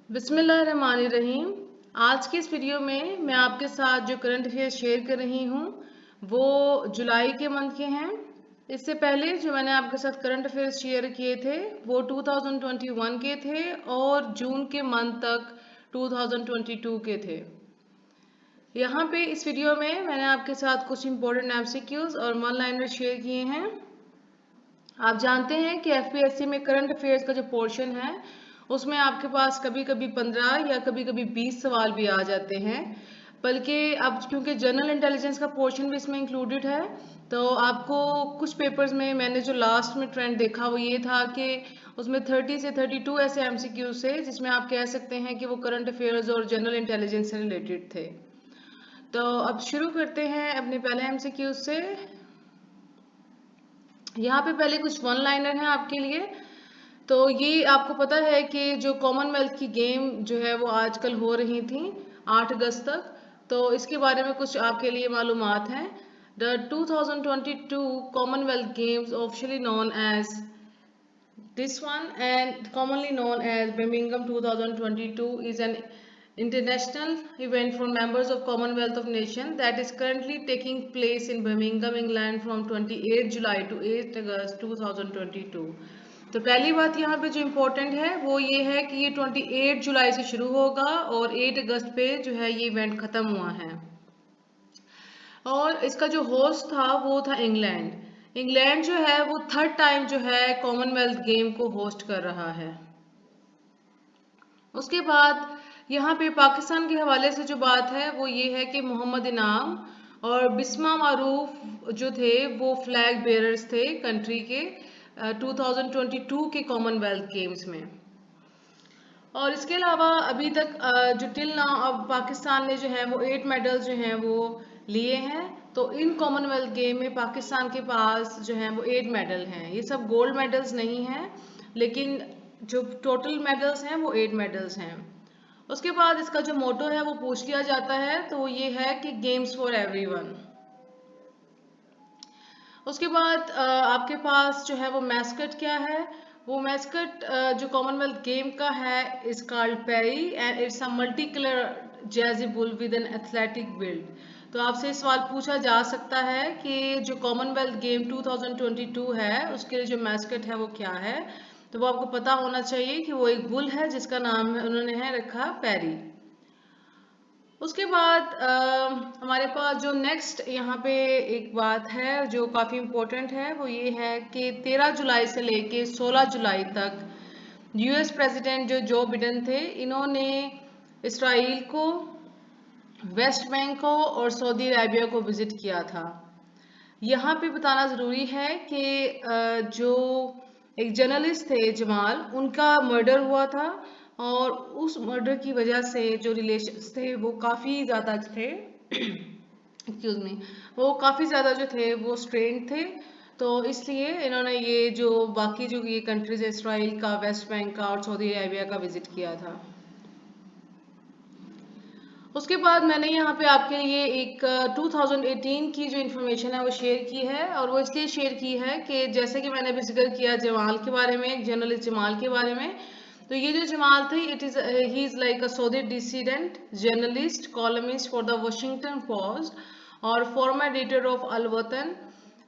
बिस्मिल्लाहिर्रहमानिर्रहीम। आज की इस वीडियो में मैं आपके साथ जो करंट अफेयर शेयर कर रही हूँ वो जुलाई के मंथ के हैं। इससे पहले जो मैंने आपके साथ करंट अफेयर शेयर किए थे वो 2021 के थे और जून के मंथ तक 2022 के थे। यहाँ पे इस वीडियो में मैंने आपके साथ कुछ इंपॉर्टेंट एमसीक्यूज और वन लाइनर शेयर किए हैं। आप जानते हैं कि एफपीएससी में करंट अफेयर्स का जो पोर्शन है उसमें आपके पास कभी कभी 15 या कभी कभी 20 सवाल भी आ जाते हैं। बल्कि अब क्योंकि जनरल इंटेलिजेंस का पोर्शन भी इसमें इंक्लूडेड है तो आपको कुछ पेपर्स में मैंने जो लास्ट में ट्रेंड देखा वो ये था कि उसमें 30 से 32 ऐसे एमसीक्यूज थे जिसमें आप कह सकते हैं कि वो करंट अफेयर्स और जनरल इंटेलिजेंस से रिलेटेड थे। तो अब शुरू करते हैं अपने पहले एमसीक्यूज से। यहाँ पे पहले कुछ वन लाइनर हैं आपके लिए। तो ये आपको पता है कि जो कॉमनवेल्थ की गेम जो है वो आजकल हो रही थी 8 अगस्त तक। तो इसके बारे में कुछ आपके लिए मालूमात हैं। The 2022 Commonwealth Games, officially known as this one and commonly known as Birmingham 2022, is an international event for members of Commonwealth of Nations that is currently taking place in Birmingham, England from 28 July to 8 August 2022। तो पहली बात यहाँ पे जो important है वो ये है कि ये 28 जुलाई से शुरू होगा और 8 अगस्त पे जो है ये इवेंट ख़त्म हुआ है। और इसका जो होस्ट था वो था इंग्लैंड। इंग्लैंड जो है वो थर्ड टाइम जो है कॉमनवेल्थ गेम को होस्ट कर रहा है। उसके बाद यहाँ पे पाकिस्तान के हवाले से जो बात है वो ये है कि मोहम्मद इनाम और बिस्मा मारूफ जो थे वो फ्लैग बेयरर्स थे कंट्री के 2022 के कॉमनवेल्थ गेम्स में। और इसके अलावा अभी तक जो टिल नाउ अब पाकिस्तान ने जो है वो 8 मेडल्स जो हैं वो लिए हैं। तो इन कॉमनवेल्थ गेम में पाकिस्तान के पास जो है वो 8 मेडल हैं। ये सब गोल्ड मेडल्स नहीं हैं लेकिन जो टोटल मेडल्स हैं वो 8 मेडल्स हैं। उसके बाद इसका जो मोटो है वो पूछ लिया जाता है तो ये है कि गेम्स फॉर एवरीवन। उसके बाद आपके पास जो है वो मैस्कट क्या है। वो मैस्कट जो कॉमनवेल्थ गेम का है is called Perry and it's a multi colour jazzy bull with an athletic build. तो आपसे सवाल पूछा जा सकता है कि जो कॉमनवेल्थ गेम 2022 है उसके लिए जो मैस्कट है वो क्या है। तो वो आपको पता होना चाहिए कि वो एक बुल है जिसका नाम उन्होंने है रखा पेरी। उसके बाद हमारे पास जो नेक्स्ट यहाँ पे एक बात है जो काफ़ी इम्पोर्टेंट है वो ये है कि 13 जुलाई से लेके 16 जुलाई तक यूएस प्रेसिडेंट जो बिडेन थे इन्होंने इसराइल को, वेस्ट बैंक को और सऊदी अरेबिया को विजिट किया था। यहाँ पे बताना ज़रूरी है कि जो एक जर्नलिस्ट थे जमाल उनका मर्डर हुआ था और उस मर्डर की वजह से जो रिलेशंस थे वो काफ़ी ज़्यादा थे एक्सक्यूज मी, वो काफ़ी ज़्यादा जो थे वो स्ट्रेन्ड थे। तो इसलिए इन्होंने ये जो बाकी जो ये कंट्रीज है इसराइल का, वेस्ट बैंक का और सऊदी अरेबिया का विजिट किया था। उसके बाद मैंने यहाँ पे आपके लिए एक 2018 की जो इन्फॉर्मेशन है वो शेयर की है और वो इसलिए शेयर की है कि जैसे कि मैंने अभी जिक्र किया जमाल के बारे में, जर्नलिस्ट जमाल के बारे में। तो ये जो जमाल थे he is like a Saudi dissident journalist columnist for the Washington Post और former editor of Al Watan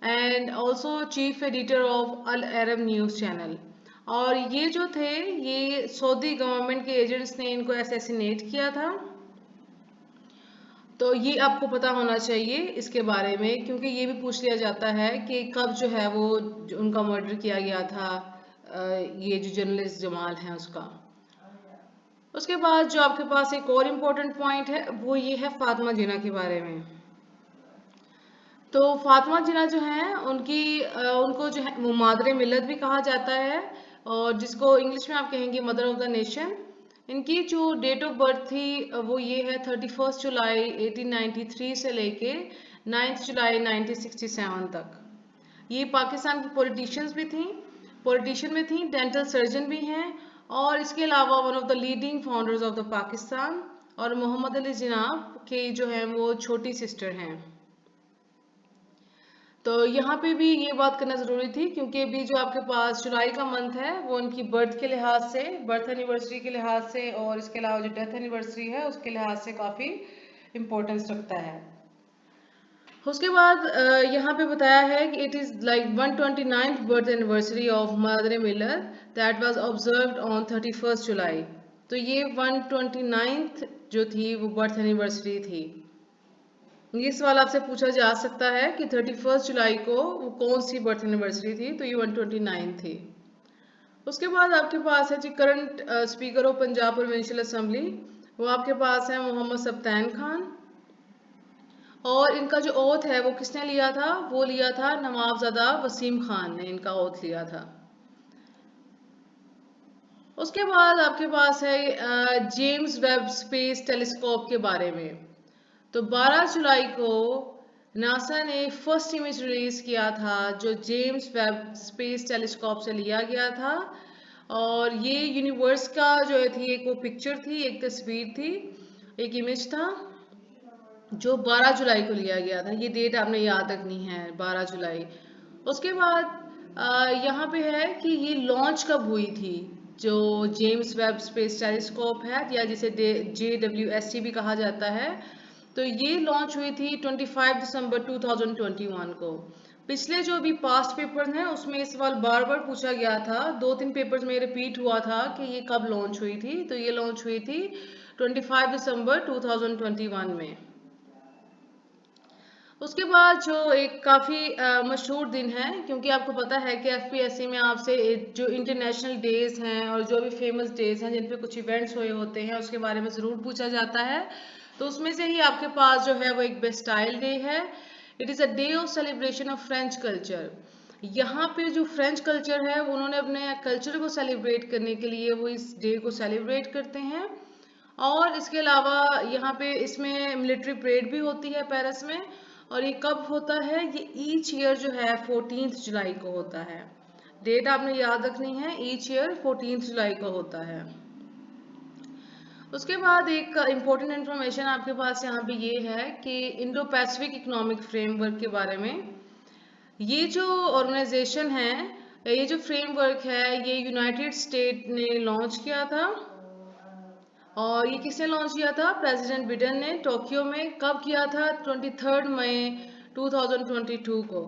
and also chief editor of Al Arab news channel. और ये जो थे ये सऊदी गवर्नमेंट के एजेंट्स ने इनको असैसिनेट किया था। तो ये आपको पता होना चाहिए इसके बारे में क्योंकि ये भी पूछ लिया जाता है कि कब जो है वो जो उनका मर्डर किया गया था ये जो जर्नलिस्ट जमाल है उसका। उसके बाद जो आपके पास एक और इम्पोर्टेंट पॉइंट है वो ये है फातिमा जिन्ना के बारे में। तो फातिमा जिन्ना जो है उनको जो है वो मादरे मिल्लत भी कहा जाता है और जिसको इंग्लिश में आप कहेंगे मदर ऑफ द नेशन। इनकी जो डेट ऑफ बर्थ थी वो ये है 31 जुलाई 1893 से लेके 9 जुलाई 1967 तक। ये पाकिस्तान की पॉलिटिशियन में थी, डेंटल सर्जन भी हैं और इसके अलावा one of the leading founders of the Pakistan और मोहम्मद अली जिन्ना के जो हैं वो छोटी सिस्टर हैं। तो यहाँ पे भी ये बात करना ज़रूरी थी, क्योंकि अभी जो आपके पास जुलाई का मंथ है वो उनकी बर्थ के लिहाज से, बर्थ एनिवर्सरी के लिहाज से, और इसके अलावा जो डेथ एनिवर्सरी है उसके लिहाज से काफ़ी इम्पोर्टेंस रखता है। उसके बाद यहाँ पे बताया है कि it is like 129th birth anniversary of mother Miller that was observed on 31st जुलाई। तो ये 129th जो थी वो बर्थ एनिवर्सरी थी। ये सवाल आपसे पूछा जा सकता है कि 31st जुलाई को वो कौन सी बर्थ एनिवर्सरी थी, तो ये 129 थी। उसके बाद आपके पास है जी current speaker of Punjab provincial assembly, वो आपके पास है मोहम्मद सब्तैन खान। और इनका जो ओथ है वो किसने लिया था, वो लिया था नवाबजादा वसीम खान ने इनका ओथ लिया था। उसके बाद आपके पास है जेम्स वेब स्पेस टेलीस्कोप के बारे में। तो 12 जुलाई को नासा ने फर्स्ट इमेज रिलीज किया था जो जेम्स वेब स्पेस टेलीस्कोप से लिया गया था। और ये यूनिवर्स का जो थी एक वो पिक्चर थी, एक तस्वीर थी, एक इमेज था जो 12 जुलाई को लिया गया था। ये डेट आपने याद रखनी है, 12 जुलाई। उसके बाद यहाँ पे है कि ये लॉन्च कब हुई थी, जो जेम्स वेब स्पेस टेलीस्कोप है या जिसे JWST भी कहा जाता है। तो ये लॉन्च हुई थी 25 दिसंबर 2021 को। पिछले जो अभी पास्ट पेपर हैं उसमें इस सवाल बार बार पूछा गया था, 2-3 पेपर्स में रिपीट हुआ था कि ये कब लॉन्च हुई थी। तो ये लॉन्च हुई थी 25 दिसंबर 2021 में। उसके बाद जो एक काफ़ी मशहूर दिन है, क्योंकि आपको पता है कि FPSC में आपसे जो इंटरनेशनल डेज हैं और जो भी फेमस डेज हैं जिन पे कुछ इवेंट्स हुए होते हैं उसके बारे में ज़रूर पूछा जाता है। तो उसमें से ही आपके पास जो है वो एक बेस्टाइल डे है। It is a day of celebration of French culture. यहाँ पे जो फ्रेंच कल्चर है उन्होंने अपने कल्चर को सेलिब्रेट करने के लिए वो इस डे को सेलिब्रेट करते हैं। और इसके अलावा यहाँ पे इसमें मिलिट्री परेड भी होती है पेरिस में। और ये कब होता है, ये ईच ईयर जो है 14 जुलाई को होता है। डेट आपने याद रखनी है, ईच ईयर 14 जुलाई को होता है। उसके बाद एक इम्पोर्टेंट इन्फॉर्मेशन आपके पास यहाँ पे ये है कि इंडो पैसिफिक इकोनॉमिक फ्रेमवर्क के बारे में। ये जो ऑर्गेनाइजेशन है, ये जो फ्रेमवर्क है, ये यूनाइटेड स्टेट ने लॉन्च किया था। और ये किसने लॉन्च किया था, प्रेसिडेंट बिडेन ने टोक्यो में कब किया था, 23 मई 2022 को।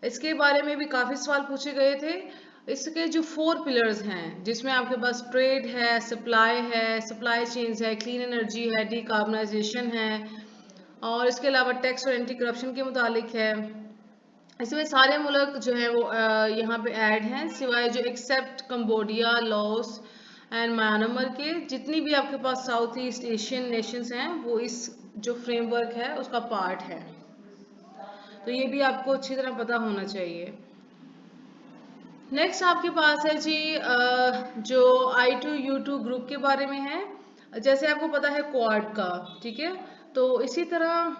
इसके बारे में भी काफ़ी सवाल पूछे गए थे। इसके जो 4 पिलर्स हैं जिसमें आपके पास ट्रेड है, सप्लाई चेन्स है, क्लीन एनर्जी है, डिकार्बनाइजेशन है, और इसके अलावा टैक्स और एंटी करप्शन के मुतालिक है। इसमें सारे मुल्क जो है वो यहाँ पे ऐड हैं, सिवाय जो except Cambodia, Laos and Myanmar के। जितनी भी आपके पास साउथ ईस्ट एशियन नेशंस हैं वो इस जो फ्रेमवर्क है उसका पार्ट है। तो ये भी आपको अच्छी तरह पता होना चाहिए। नेक्स्ट आपके पास है जी जो I2U2 ग्रुप के बारे में है। जैसे आपको पता है क्वाड का, ठीक है। तो इसी तरह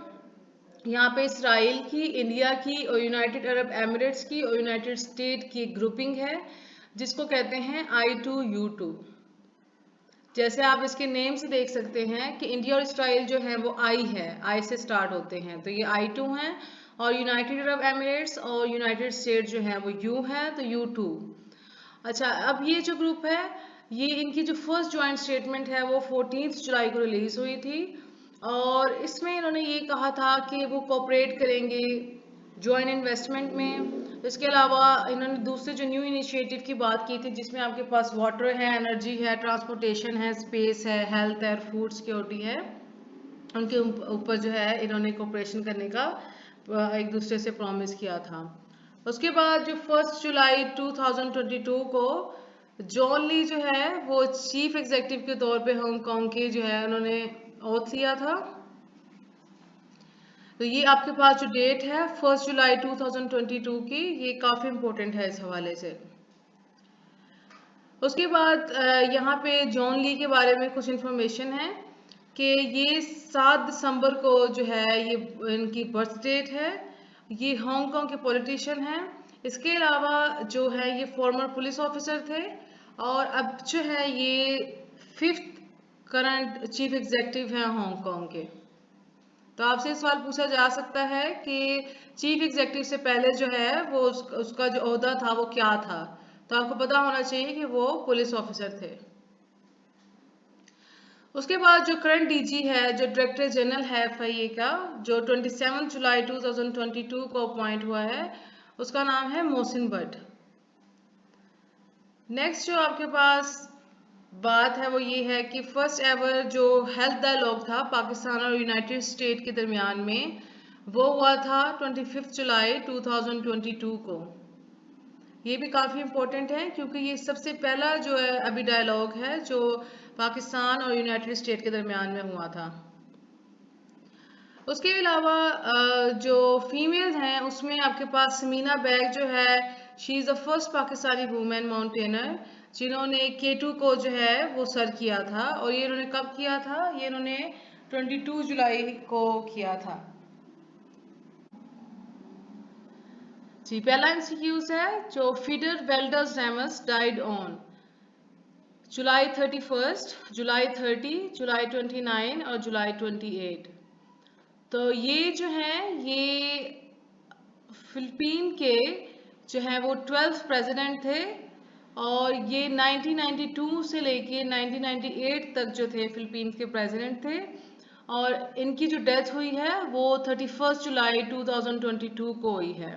यहाँ पे इसराइल की, इंडिया की और यूनाइटेड अरब एमिरेट्स की और यूनाइटेड स्टेट की ग्रुपिंग है जिसको कहते हैं I2U2। जैसे आप इसके नेम से देख सकते हैं कि इंडिया और इसराइल जो है वो आई है, आई से स्टार्ट होते हैं, तो ये I2 हैं। और यूनाइटेड अरब एमिरेट्स और यूनाइटेड स्टेट जो है वो U है, तो U2। अच्छा, अब ये जो ग्रुप है, ये इनकी जो फर्स्ट ज्वाइंट स्टेटमेंट है वो 14 जुलाई को रिलीज हुई थी। और इसमें इन्होंने ये कहा था कि वो कोऑपरेट करेंगे ज्वाइंट इन्वेस्टमेंट में। इसके अलावा इन्होंने दूसरे जो न्यू इनिशिएटिव की बात की थी जिसमें आपके पास वाटर है, एनर्जी है, ट्रांसपोर्टेशन है, स्पेस है, हेल्थ है, फूड सिक्योरिटी है, उनके ऊपर जो है इन्होंने कोऑपरेशन करने का एक दूसरे से प्रॉमिस किया था। उसके बाद जो 1 जुलाई 2022 को जॉन ली जो है वो चीफ एग्जीक्यूटिव के तौर पे हांगकांग के जो है उन्होंने ओथ लिया था। तो ये आपके पास जो डेट है 1 जुलाई 2022 की, ये काफ़ी इम्पोर्टेंट है इस हवाले से। उसके बाद यहाँ पे जॉन ली के बारे में कुछ इन्फॉर्मेशन है कि ये 7 दिसंबर को जो है ये इनकी बर्थ डेट है। ये हांगकांग के पॉलिटिशियन हैं। इसके अलावा जो है ये फॉर्मर पुलिस ऑफिसर थे और अब जो है ये 5th करंट चीफ एग्जीक्यूटिव हैं हांगकांग के। तो आपसे सवाल पूछा जा सकता है कि चीफ एग्जेक्टिव से पहले जो है वो उसका जो ओहदा था वो क्या था। तो आपको पता होना चाहिए कि वो पुलिस ऑफिसर थे। उसके बाद जो करंट डीजी है, जो डायरेक्टर जनरल है एफआईए का, जो 27 जुलाई 2022 को अपॉइंट हुआ है, उसका नाम है मोहसिन भट्ट। नेक्स्ट जो आपके पास बात है वो ये है कि फर्स्ट एवर जो हेल्थ डायलॉग था पाकिस्तान और यूनाइटेड स्टेट के दरमियान में, वो हुआ था 25 जुलाई 2022 को। ये भी काफ़ी इम्पोर्टेंट है क्योंकि ये सबसे पहला जो है अभी डायलॉग है जो पाकिस्तान और यूनाइटेड स्टेट के दरमियान में हुआ था। उसके अलावा जो फीमेल्स हैं उसमें आपके पास समीना बैग जो है, she is the first Pakistani women mountaineer जिन्होंने K2 को जो है वो सर किया था। और ये इन्होंने कब किया था? ये इन्होंने 22 जुलाई को किया था। जी, पहला एमसीक्यूज है जो feeder welders ramus died on July 31, जुलाई 30, जुलाई 29 और जुलाई 28। तो ये जो है ये फिलिपीन के जो है वो 12th प्रेसिडेंट थे और ये 1992 से लेके 1998 तक जो थे फिलीपींस के प्रेसिडेंट थे। और इनकी जो डेथ हुई है वो 31 जुलाई 2022 को हुई है।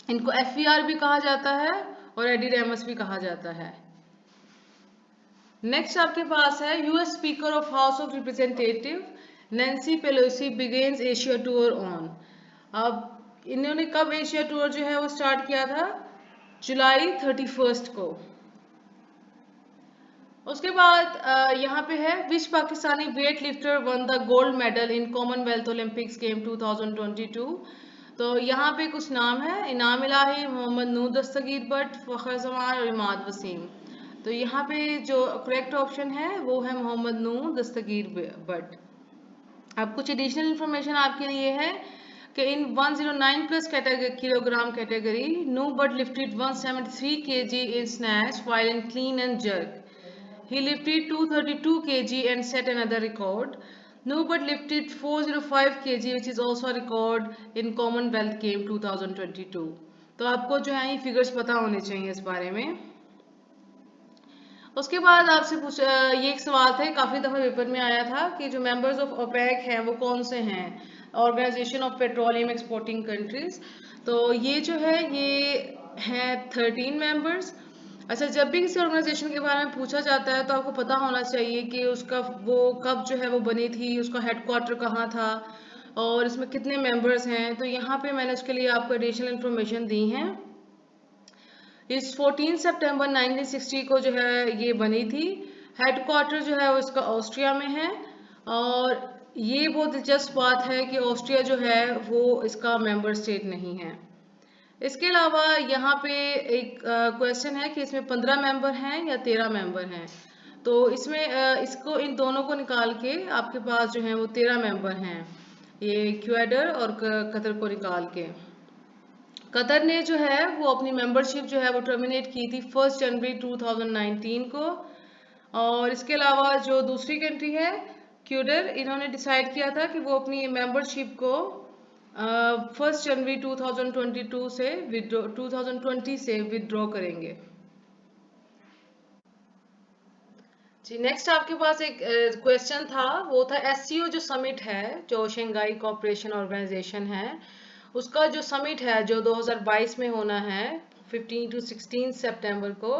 इनको एफवीआर भी कहा जाता है और एडी रेमस भी कहा जाता है। नेक्स्ट आपके पास है US speaker of house of representative Nancy Pelosi begins Asia tour on. अब इन्होंने कब एशिया टूर जो है वो स्टार्ट किया था? जुलाई 31 को। उसके बाद यहाँ पे है which Pakistani weight lifter won the gold medal in Commonwealth Olympics game 2022। तो यहाँ पे कुछ नाम है, इनाम इलाही, मोहम्मद नूर दस्तगीर भट्ट, फखर जमान और इमाद वसीम। तो यहाँ पे जो करेक्ट ऑप्शन है वो है मोहम्मद नूर दस्तगीर भट्ट। अब कुछ एडिशनल इंफॉर्मेशन आपके लिए है कि इन 109 प्लस किलोग्राम कैटेगरी नू but lifted 173 kg in snatch while in clean and jerk. He lifted 232 kg and set another record. Newbert lifted 405 kg which is also a record in Commonwealth Game 2022. तो आपको जो है ये figures पता होने चाहिए इस बारे में। उसके बाद आपसे ये एक सवाल था, काफ़ी दफ़ा पेपर में आया था कि जो मेंबर्स ऑफ ओपेक हैं वो कौन से हैं, Organisation of Petroleum Exporting Countries. तो ये जो है ये हैं 13 मेंबर्स। अच्छा, जब भी किसी ऑर्गेनाइजेशन के बारे में पूछा जाता है तो आपको पता होना चाहिए कि उसका वो कब जो है वो बनी थी, उसका हेडक्वार्टर कहाँ था और इसमें कितने मेंबर्स हैं। तो यहाँ पे मैंने उसके लिए आपको एडिशनल इन्फॉर्मेशन दी हैं। इस 14 सितंबर 1960 को जो है ये बनी थी। हेडक्वार्टर जो है वो इसका ऑस्ट्रिया में है। और ये बहुत दिलचस्प बात है कि ऑस्ट्रिया जो है वो इसका मेंबर स्टेट नहीं है। इसके अलावा यहाँ पे एक क्वेश्चन है कि इसमें 15 मेंबर हैं या 13 मेंबर हैं। तो इसमें इसको इन दोनों को निकाल के आपके पास जो है वो 13 मेंबर हैं, ये इक्वेडर और कतर को निकाल के। कतर ने जो है वो अपनी मेंबरशिप जो है वो टर्मिनेट की थी 1 जनवरी 2019 को। और इसके अलावा जो दूसरी कंट्री है क्यूडर, इन्होंने डिसाइड किया था कि वो अपनी मेंबरशिप को 1 जनवरी 2022 से 2020 से विदड्रॉ करेंगे। जी, नेक्स्ट आपके पास एक क्वेश्चन था, वो था एससीओ जो समिट है, जो शंघाई कोऑपरेशन ऑर्गेनाइजेशन है, उसका जो समिट है जो 2022 में होना है 15 to 16 सितंबर को,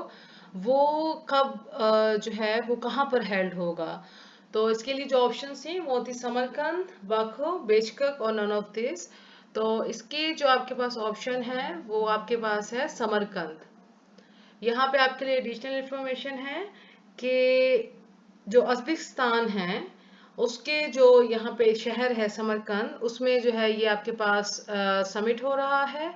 वो कब जो है वो कहाँ पर हेल्ड होगा। तो इसके लिए जो ऑप्शन थी वो थी समरकंद, बाको, बेशकक और नन ऑफ दिस। तो इसके जो आपके पास ऑप्शन है वो आपके पास है समरकंद। यहाँ पे आपके लिए एडिशनल इंफॉर्मेशन है कि जो उज़्बेकिस्तान है उसके जो यहाँ पे शहर है समरकंद, उसमें जो है ये आपके पास समिट हो रहा है।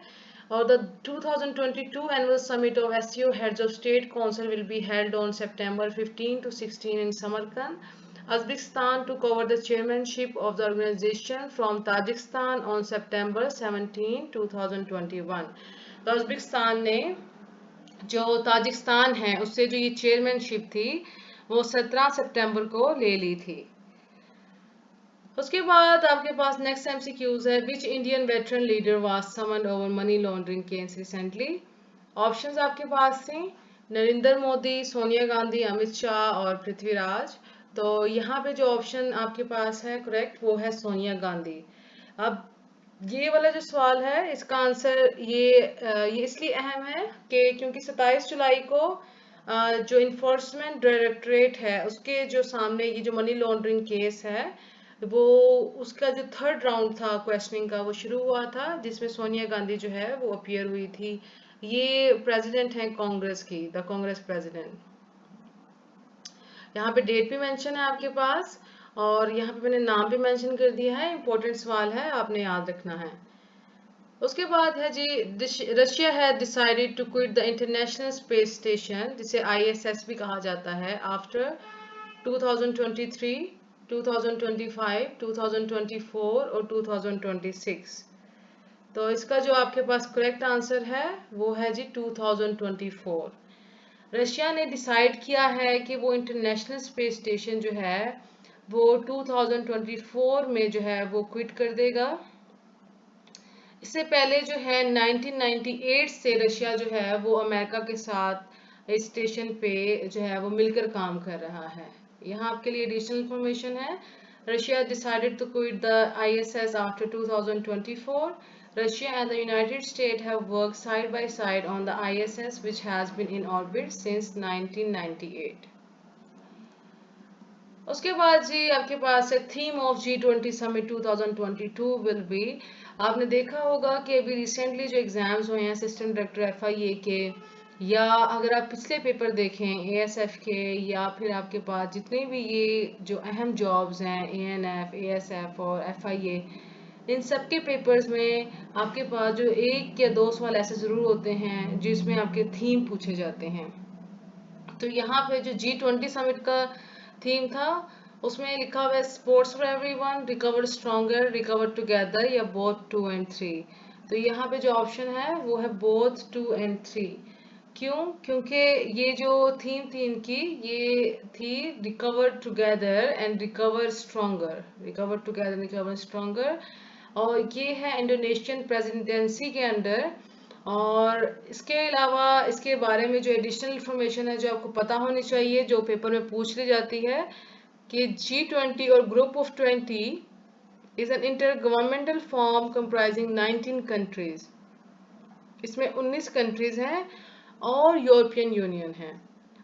और the 2022 annual summit of SCO heads of state council will be held on September 15 to 16 in Samarkand, Uzbekistan, to cover the chairmanship of the organization from Tajikistan on September 17, 2021. तो उज़्बेकिस्तान ने जो Tajikistan है उससे जो ये chairmanship थी वो 17 सितंबर को ले ली थी। उसके बाद आपके पास नेक्स्ट एमसीक्यूज है, which Indian veteran leader was summoned over money laundering case recently. Options आपके पास थे नरेंद्र मोदी, सोनिया गांधी, अमित शाह और पृथ्वीराज। तो यहाँ पे जो ऑप्शन आपके पास है करेक्ट वो है सोनिया गांधी। अब ये वाला जो सवाल है इसका आंसर ये इसलिए अहम है कि क्योंकि 27 जुलाई को जो इन्फोर्समेंट डायरेक्टरेट है उसके जो सामने ये जो मनी लॉन्ड्रिंग केस है वो उसका जो थर्ड राउंड था क्वेश्चनिंग का वो शुरू हुआ था, जिसमें सोनिया गांधी जो है वो अपीयर हुई थी। ये प्रेसिडेंट है कांग्रेस की, द कांग्रेस प्रेसिडेंट। यहाँ पे डेट भी मेंशन है आपके पास और यहाँ पे मैंने नाम भी मेंशन कर दिया है, इंपॉर्टेंट सवाल है आपने याद रखना है। उसके बाद है जी, रशिया है decided to quit the International Space Station जिसे आईएसएस भी कहा जाता है आफ्टर 2023, 2025, 2024 और 2026। तो इसका जो आपके पास करेक्ट आंसर है वो है जी 2024। रशिया ने डिसाइड किया है कि वो इंटरनेशनल स्पेस स्टेशन जो है वो 2024 में जो है वो क्विट कर देगा। इससे पहले जो है 1998 से रशिया जो है वो अमेरिका के साथ इस स्टेशन पे जो है वो मिलकर काम कर रहा है। यहाँ आपके लिए एडिशनल इंफॉर्मेशन है, Russia decided to quit the ISS after 2024. Russia and the United States have worked side by side on the ISS, which has been in orbit since 1998. उसके बाद जी आपके पास है theme of G20 summit 2022 will be. आपने देखा होगा कि अभी रिसेंटली जो एग्जाम्स हुए हैं असिस्टेंट डायरेक्टर एफआईए के, या अगर आप पिछले पेपर देखें एएसएफ के, या फिर आपके पास जितने भी ये जो अहम जॉब्स हैं एएनएफ, एएसएफ और एफआईए, इन सब के पेपर्स में आपके पास जो एक या दो सवाल ऐसे जरूर होते हैं जिसमें आपके थीम पूछे जाते हैं। तो यहाँ पे जो G20 समिट का थीम था उसमें लिखा हुआ है sports for everyone, recover stronger, recover together या बोथ 2 and 3। तो यहाँ पे जो ऑप्शन है वो है बोथ 2 and 3। क्यों? क्योंकि ये जो थीम थी इनकी ये थी recover together and recover stronger, recover together recover stronger. और ये है इंडोनेशियन प्रेसिडेंसी के अंडर। और इसके अलावा इसके बारे में जो एडिशनल इंफॉर्मेशन है जो आपको पता होनी चाहिए जो पेपर में पूछ ली जाती है कि G20 और group of 20 is an inter governmental form comprising 19 countries. इसमें 19 कंट्रीज हैं और यूरोपियन यूनियन है,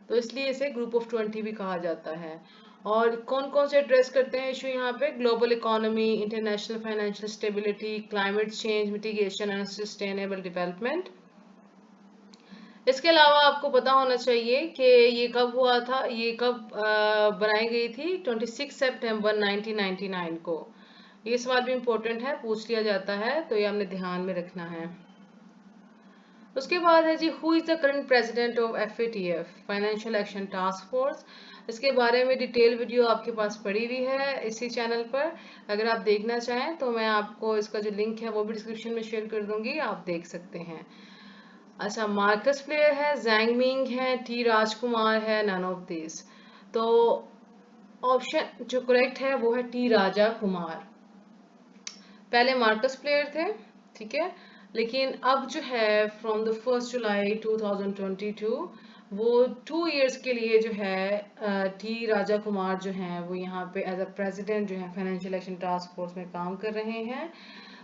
तो इसलिए इसे ग्रुप ऑफ 20 भी कहा जाता है। और कौन कौन से एड्रेस करते हैं इशू यहाँ पे? Global economy, international financial stability, climate change mitigation and sustainable development. इसके अलावा आपको पता होना चाहिए कि ये कब हुआ था, ये कब बनाई गई थी? 26 सितंबर 1999 को। ये सवाल भी इम्पोर्टेंट है, पूछ लिया जाता है, तो ये हमने ध्यान में रखना है। उसके बाद है जी, who is the current president of FATF financial action task force. इसके बारे में डिटेल वीडियो आपके पास पड़ी हुई है इसी चैनल पर, अगर आप देखना चाहें तो मैं आपको इसका जो लिंक है वो भी डिस्क्रिप्शन में शेयर कर दूंगी, आप देख सकते हैं। अच्छा, मार्कस प्लेयर है, जैंग मिंग है, टी राजकुमार है, नन ऑफ दिस। तो ऑप्शन जो करेक्ट है वो है टी राजा कुमार। पहले मार्कस प्लेयर थे, ठीक है, लेकिन अब जो है फ्रॉम द 1 जुलाई 2022 वो 2 इयर्स के लिए जो है टी राजा कुमार जो हैं वो यहाँ पे एज अ प्रेसिडेंट जो है फाइनेंशियल एक्शन टास्क फोर्स में काम कर रहे हैं।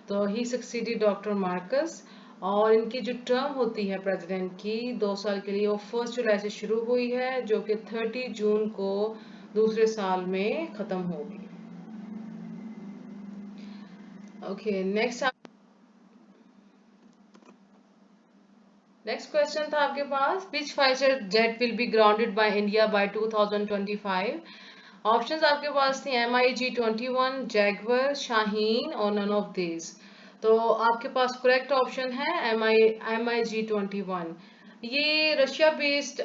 तो ही सक्सीडेड डॉक्टर मार्कस। और इनकी जो टर्म होती है प्रेसिडेंट की 2 साल के लिए वो 1 जुलाई से शुरू हुई है जो कि 30 जून को दूसरे साल में खत्म होगी। ओके, नेक्स्ट क्वेश्चन था आपके पास, which fighter jet will be grounded by India by 2025। Options आपके पास थी MiG-21, जैगवर, शाहीन और नन ऑफ दिस। तो आपके पास करेक्ट ऑप्शन है MiG-21। ये रशिया बेस्ड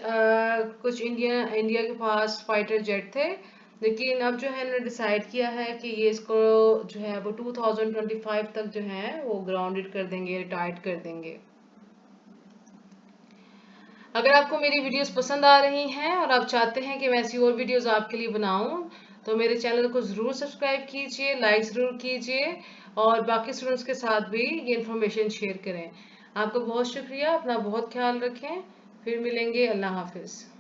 कुछ इंडिया के पास फाइटर जेट थे, लेकिन अब जो है इन्होंने डिसाइड किया है कि ये इसको जो है वो 2025 तक जो है वो ग्राउंडेड कर देंगे, रिटायर्ड कर देंगे। अगर आपको मेरी वीडियोस पसंद आ रही हैं और आप चाहते हैं कि मैं ऐसी और वीडियोस आपके लिए बनाऊं तो मेरे चैनल को ज़रूर सब्सक्राइब कीजिए, लाइक ज़रूर कीजिए और बाकी स्टूडेंट्स के साथ भी ये इन्फॉर्मेशन शेयर करें। आपका बहुत शुक्रिया, अपना बहुत ख्याल रखें। फिर मिलेंगे। अल्लाह हाफिज़।